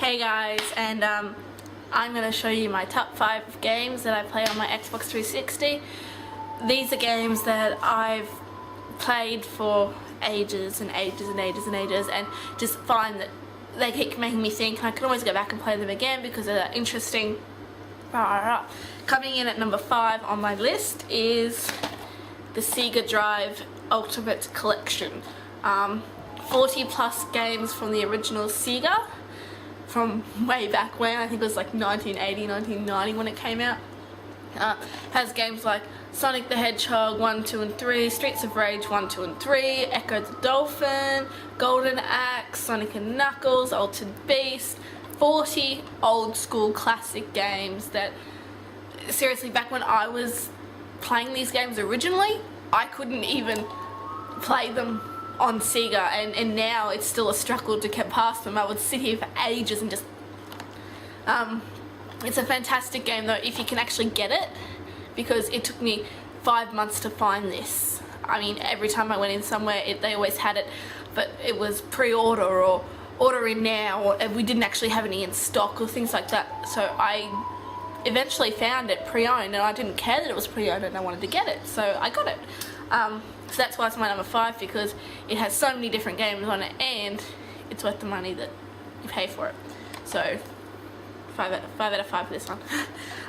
Hey guys, and I'm going to show you my top 5 games that I play on my Xbox 360. These are games that I've played for ages and ages and ages and ages, and just find that they keep making me think, and I can always go back and play them again because they're interesting. Coming in at number 5 on my list is the Sega Drive Ultimate Collection. 40 plus games from the original Sega, from way back when. I think it was like 1980, 1990 when it came out. Has games like Sonic the Hedgehog 1, 2 and 3, Streets of Rage 1, 2 and 3, Echo the Dolphin, Golden Axe, Sonic and Knuckles, Altered Beast. 40 old school classic games that, seriously, back when I was playing these games originally, I couldn't even play them on Sega, and now it's still a struggle to get past them. I would sit here for ages and just it's a fantastic game though if you can actually get it, because it took me 5 months to find this. I mean, every time I went in somewhere they always had it, but it was pre-order or order in now, or we didn't actually have any in stock or things like that. So I eventually found it pre-owned, and I didn't care that it was pre-owned and I wanted to get it, so I got it. So that's why it's my number 5, because it has so many different games on it and it's worth the money that you pay for it. So 5 out of 5 for this one.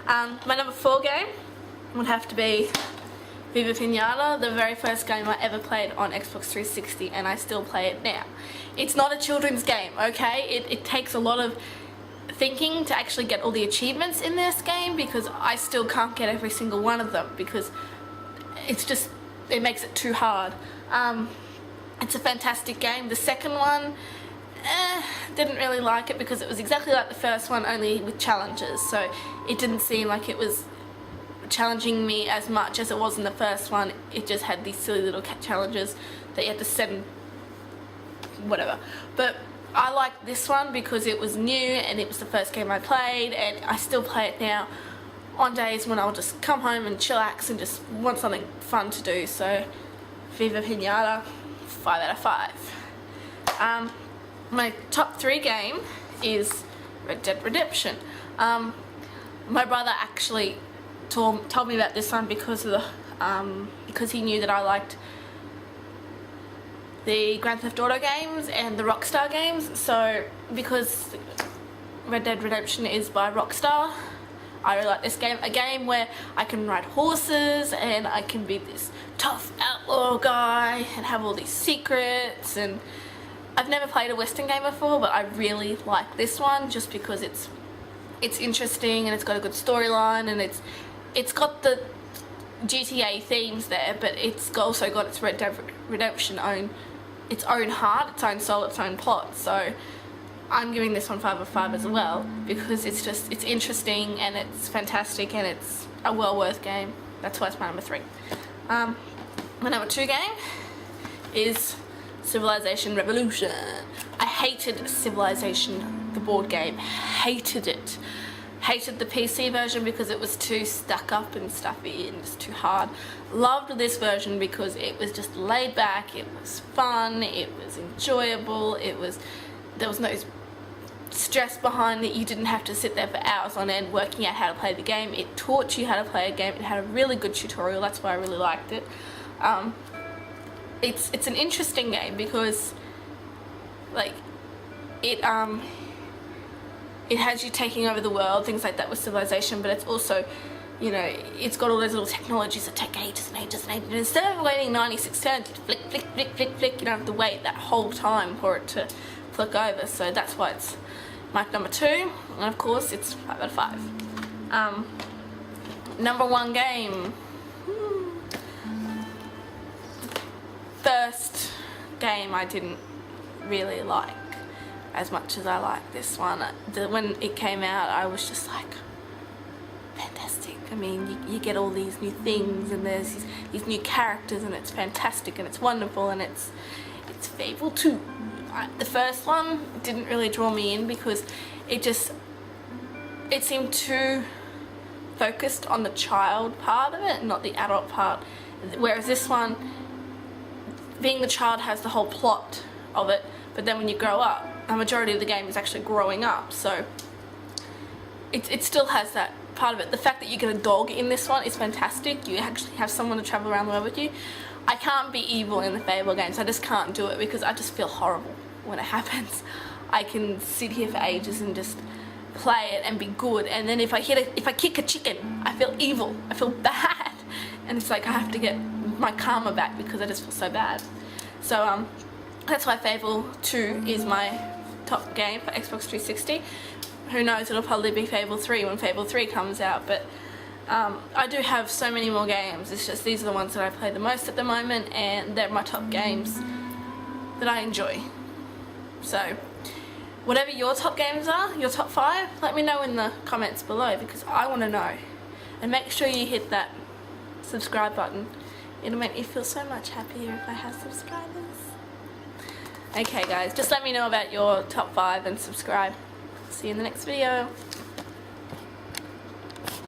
My number 4 game would have to be Viva Pinata, the very first game I ever played on Xbox 360, and I still play it now. It's not a children's game, okay? It takes a lot of thinking to actually get all the achievements in this game, because I still can't get every single one of them, because it's just, it makes it too hard. It's a fantastic game. The second one, didn't really like it because it was exactly like the first one, only with challenges, so it didn't seem like it was challenging me as much as it was in the first one. It just had these silly little challenges that you had to send whatever. But I liked this one because it was new and it was the first game I played, and I still play it now on days when I'll just come home and chillax and just want something fun to do. So Viva Pinata, 5 out of 5. My top 3 game is Red Dead Redemption. My brother actually told me about this one because of the because he knew that I liked the Grand Theft Auto games and the Rockstar games. So because Red Dead Redemption is by Rockstar, I really like this game. A game where I can ride horses and I can be this tough outlaw guy and have all these secrets. And I've never played a Western game before, but I really like this one just because it's interesting and it's got a good storyline, and it's got the GTA themes there, but it's also got its Red Dead Redemption its own heart, its own soul, its own plot. So I'm giving this one 5 out of 5 as well, because it's interesting and it's fantastic and it's a well worth game. That's why it's my number 3. My number 2 game is Civilization Revolution. I hated Civilization, the board game. Hated it. Hated the PC version because it was too stuck up and stuffy and just too hard. Loved this version because it was just laid back, it was fun, it was enjoyable, there was no stress behind it. You didn't have to sit there for hours on end working out how to play the game. It taught you how to play a game. It had a really good tutorial. That's why I really liked it. It's an interesting game because, like, it has you taking over the world, things like that with Civilization, but it's also, you know, it's got all those little technologies that take ages and ages and ages, and instead of waiting 96 turns, you flick, flick, flick, flick, flick, you don't have to wait that whole time for it to flick over. So that's why it's my number 2, and of course it's 5 out of 5. Number 1 game. First game I didn't really like as much as I like this one. When it came out, I was just like, fantastic. I mean, you get all these new things, and there's these new characters, and it's fantastic and it's wonderful, and it's Fable II. The first one didn't really draw me in because it seemed too focused on the child part of it, not the adult part. Whereas this one, being the child has the whole plot of it, but then when you grow up, a majority of the game is actually growing up, so it still has that part of it. The fact that you get a dog in this one is fantastic. You actually have someone to travel around the world with you. I can't be evil in the Fable games. I just can't do it because I just feel horrible when it happens. I can sit here for ages and just play it and be good, and then if I kick a chicken, I feel evil. I feel bad, and it's like I have to get my karma back because I just feel so bad. So that's why Fable 2 is my top game for Xbox 360. Who knows, it'll probably be Fable 3 when Fable 3 comes out, but I do have so many more games. It's just these are the ones that I play the most at the moment, and they're my top games that I enjoy. So whatever your top games are, your top 5, let me know in the comments below because I want to know. And make sure you hit that subscribe button. It'll make me feel so much happier if I have subscribers. Okay guys, just let me know about your top 5 and subscribe. See you in the next video.